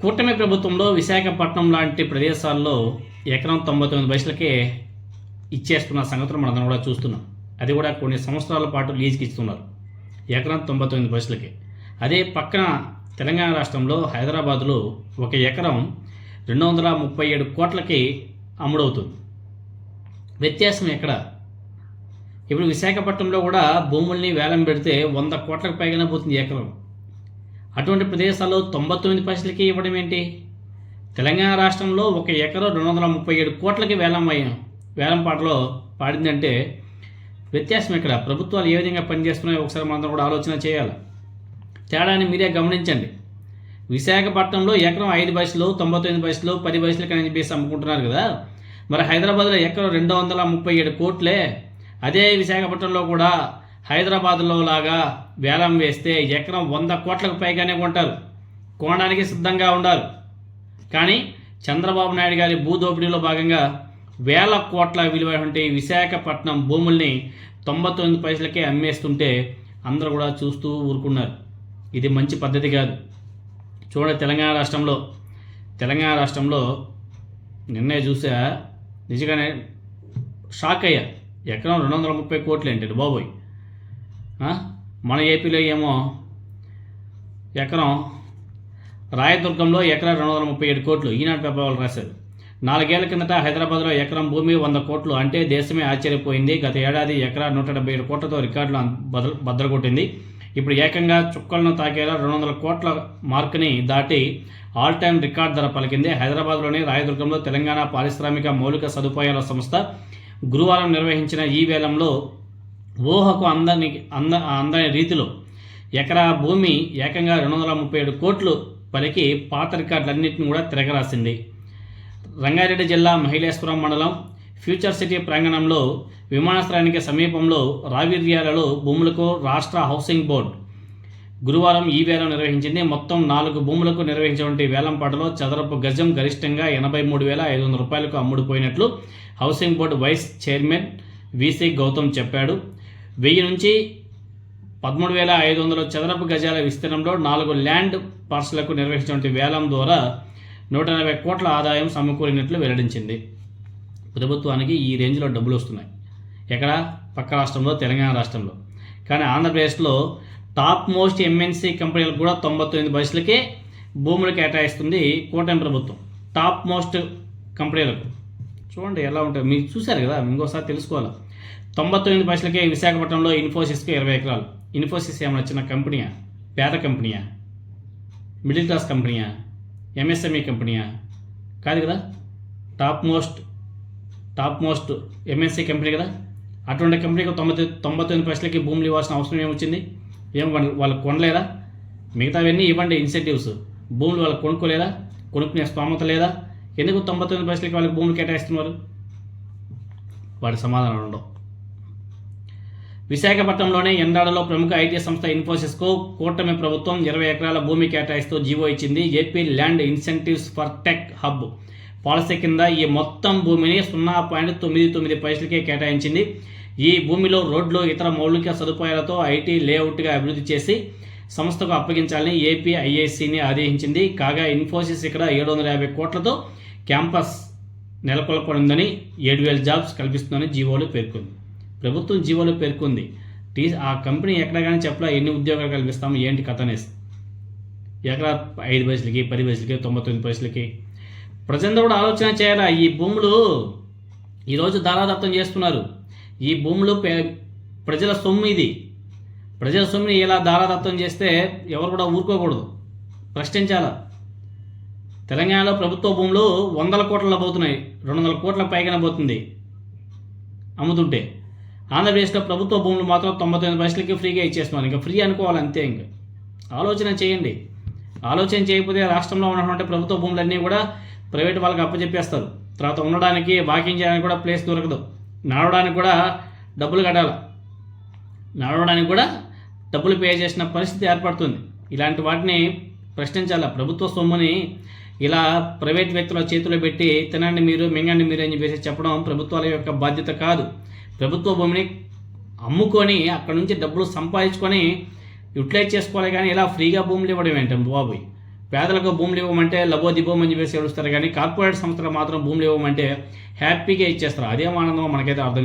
కూటమి ప్రభుత్వంలో విశాఖపట్నం లాంటి ప్రదేశాల్లో ఎకరం 99 పైసలకే ఇచ్చేస్తున్న సంగతులు మనం కూడా చూస్తున్నాం. అది కూడా కొన్ని సంవత్సరాల పాటు లీజుకి ఇస్తున్నారు ఎకరం 99 పైసలకే. అదే పక్కన తెలంగాణ రాష్ట్రంలో హైదరాబాద్లో ఒక ఎకరం 237 కోట్లకి అమ్ముడవుతుంది. వ్యత్యాసం ఎక్కడ? ఇప్పుడు విశాఖపట్నంలో కూడా భూముల్ని వేలం పెడితే 100 కోట్లకు పైగానే పోతుంది ఎకరం. అటువంటి ప్రదేశాల్లో 99 పైసలకి ఇవ్వడం ఏంటి? తెలంగాణ రాష్ట్రంలో ఒక ఎకరం 237 కోట్లకి వేలం పాటలో పాడిందంటే వ్యత్యాసం ఎక్కడ? ప్రభుత్వాలు ఏ విధంగా పనిచేస్తున్నాయో ఒకసారి మనం కూడా ఆలోచన చేయాలి. తేడాన్ని మీరే గమనించండి. విశాఖపట్నంలో ఎకరం 5 పైసలు, 99 పైసలు, 10 పైసలకి అని చెప్పేసి అమ్ముకుంటున్నారు కదా. మరి హైదరాబాద్లో ఎకరం 237 కోట్లే. అదే విశాఖపట్నంలో కూడా హైదరాబాద్లో లాగా వేలం వేస్తే ఎకరం 100 కోట్లకు పైగానే కొంటారు, కొనడానికి సిద్ధంగా ఉండాలి. కానీ చంద్రబాబు నాయుడు గారి భూదోపిడీలో భాగంగా వేల కోట్ల విలువైనటువంటి విశాఖపట్నం భూముల్ని 99 పైసలకే అమ్మేస్తుంటే అందరూ కూడా చూస్తూ ఊరుకున్నారు. ఇది మంచి పద్ధతి కాదు. చూడండి, తెలంగాణ రాష్ట్రంలో నిన్నే చూసా, నిజంగానే షాక్ అయ్యా. ఎకరం 230 కోట్లు ఏంటి బాబోయ్. మన ఏపీలో ఏమో ఎకరం రాయదుర్గంలో ఎకరం 237 కోట్లు ఈనాడు పేపర్ వాళ్ళు రాశారు. 4 ఏళ్ల కిందట హైదరాబాద్లో ఎకరం భూమి 100 కోట్లు అంటే దేశమే ఆశ్చర్యపోయింది. గత ఏడాది ఎకరా 177 కోట్లతో రికార్డులు బద్దలుకొట్టింది. ఇప్పుడు ఏకంగా చుక్కలను తాకేలా 200 కోట్ల మార్కుని దాటి ఆల్ టైమ్ రికార్డ్ ధర పలికింది. హైదరాబాద్లోని రాయదుర్గంలో తెలంగాణ పారిశ్రామిక మౌలిక సదుపాయాల సంస్థ గురువారం నిర్వహించిన ఈ వేలంలో ఊహకు అందని రీతిలో ఎకరా భూమి ఏకంగా 237 కోట్లు పలికి పాత రికార్డులన్నింటినీ కూడా తిరగరాసింది. రంగారెడ్డి జిల్లా మహిళేశ్వరం మండలం ఫ్యూచర్ సిటీ ప్రాంగణంలో విమానాశ్రయానికి సమీపంలో రావిర్యాలలో భూములకు రాష్ట్ర హౌసింగ్ బోర్డు గురువారం ఈ వేలం నిర్వహించింది. మొత్తం 4 భూములకు నిర్వహించినటువంటి వేలంపాటలో చదరపు గజం గరిష్టంగా 83,500 రూపాయలకు అమ్ముడుపోయినట్లు housing board vice chairman VC Gautam చెప్పాడు. 1000 నుంచి 13,500 చదరపు గజాల విస్తీర్ణంలో 4 ల్యాండ్ పార్సళ్లకు నిర్వహించినటువంటి వేలం ద్వారా 180 కోట్ల ఆదాయం సమకూరినట్లు వెల్లడించింది. ప్రభుత్వానికి ఈ రేంజ్లో డబ్బులు వస్తున్నాయి. ఎక్కడ? పక్క రాష్ట్రంలో, తెలంగాణ రాష్ట్రంలో. కానీ ఆంధ్రప్రదేశ్లో టాప్ మోస్ట్ ఎంఎన్సీ కంపెనీలకు కూడా 99 పైసలకే భూములు కేటాయిస్తుంది కూటమి ప్రభుత్వం. టాప్ మోస్ట్ కంపెనీలకు చూడండి ఎలా ఉంటాయి. మీరు చూశారు కదా, ఇంకోసారి తెలుసుకోవాలి. 99 పైసలకే విశాఖపట్నంలో ఇన్ఫోసిస్కి 20 ఎకరాలు. ఇన్ఫోసిస్ ఏమైనా చిన్న కంపెనీయా? పేద కంపెనీయా? మిడిల్ క్లాస్ కంపెనీయా? ఎంఎస్ఎంఈ కంపెనీయా? కాదు కదా. టాప్ మోస్ట్ ఎంఎన్సీ కంపెనీ కదా. అటువంటి కంపెనీకి 99 పైసలకి భూములు ఇవ్వాల్సిన అవసరం ఏమొచ్చింది? వాళ్ళు కొనలేదా? మిగతావన్నీ ఇవ్వండి ఇన్సెంటివ్స్. భూములు వాళ్ళు కొనుక్కోలేదా? కొనుక్కునే స్తోమత లేదా? ఎందుకు 99 పైసలకి వాళ్ళకి భూములు కేటాయిస్తున్నారు? వాటి సమాధానం ఉండవు. విశాఖపట్నంలోని ఎండాడలో ప్రముఖ ఐటీ సంస్థ ఇన్ఫోసిస్కు కూటమి ప్రభుత్వం 20 ఎకరాల భూమి కేటాయిస్తూ జీవో ఇచ్చింది. AP land incentives for tech hub policy కింద ఈ మొత్తం భూమిని 0.99 పైసలకే కేటాయించింది. ఈ భూమిలో రోడ్లు, ఇతర మౌలిక సదుపాయాలతో ఐటీ లేఅవుట్గా అభివృద్ధి చేసి సంస్థకు అప్పగించాలని ఏపీ ఐఐసిని ఆదేశించింది. కాగా ఇన్ఫోసిస్ ఇక్కడ 750 కోట్లతో క్యాంపస్ నెలకొల్పనుందని 7,000 జాబ్స్ కల్పిస్తుందని జీవోలో పేర్కొంది. ప్రభుత్వం జీవోలో పేర్కొంది. ఆ కంపెనీ ఎక్కడ కానీ చెప్పలా ఎన్ని ఉద్యోగాలు కల్పిస్తాము ఏంటి కథ అనేసి. ఎకరా 5 పైసలకి, 10 పైసలకి, 99 పైసలకి. ప్రజలందరూ కూడా ఆలోచన చేయాలా. ఈ భూములు ఈరోజు దారాదత్తం చేస్తున్నారు. ఈ భూములు ప్రజల సొమ్ము. ఇది ప్రజల సొమ్ముని ఇలా దారాదత్తం చేస్తే ఎవరు కూడా ఊరుకోకూడదు, ప్రశ్నించాలా. తెలంగాణలో ప్రభుత్వ భూములు 100 కోట్లలో పోతున్నాయి, 200 కోట్ల పైగానే పోతుంది అమ్ముతుంటే. ఆంధ్రప్రదేశ్లో ప్రభుత్వ భూములు మాత్రం 99 పైసలకి ఫ్రీగా ఇచ్చేస్తున్నారు. ఇంకా ఫ్రీ అనుకోవాలి అంతే. ఇంకా ఆలోచన చేయండి. ఆలోచన చేయకపోతే రాష్ట్రంలో ఉన్నటువంటి ప్రభుత్వ భూములన్నీ కూడా ప్రైవేట్ వాళ్ళకి అప్పచెప్పేస్తారు. తర్వాత ఉండడానికి, వాకింగ్ చేయడానికి కూడా ప్లేస్ దొరకదు. నడవడానికి కూడా డబ్బులు కట్టాలి. నడవడానికి కూడా డబ్బులు పే చేసిన పరిస్థితి ఏర్పడుతుంది. ఇలాంటి వాటిని ప్రశ్నించాలి. ప్రభుత్వ సొమ్ముని ఇలా ప్రైవేట్ వ్యక్తుల చేతిలో పెట్టి తినండి మీరు, మింగండి మీరు అని చెప్పేసి చెప్పడం ప్రభుత్వాల యొక్క బాధ్యత కాదు. ప్రభుత్వ భూమిని అమ్ముకొని అక్కడ నుంచి డబ్బులు సంపాదించుకొని యూటిలైజ్ చేసుకోవాలి. కానీ ఇలా ఫ్రీగా భూములు ఇవ్వడం ఏంటంటే బాబోయ్. పేదలకు భూములు ఇవ్వమంటే లబోదిబోమని చెప్పేసి ఏడుస్తారు, కానీ కార్పొరేట్ సంస్థలు మాత్రం భూములు ఇవ్వమంటే హ్యాపీగా ఇచ్చేస్తారు. అదేం ఆనందమో మనకైతే అర్థం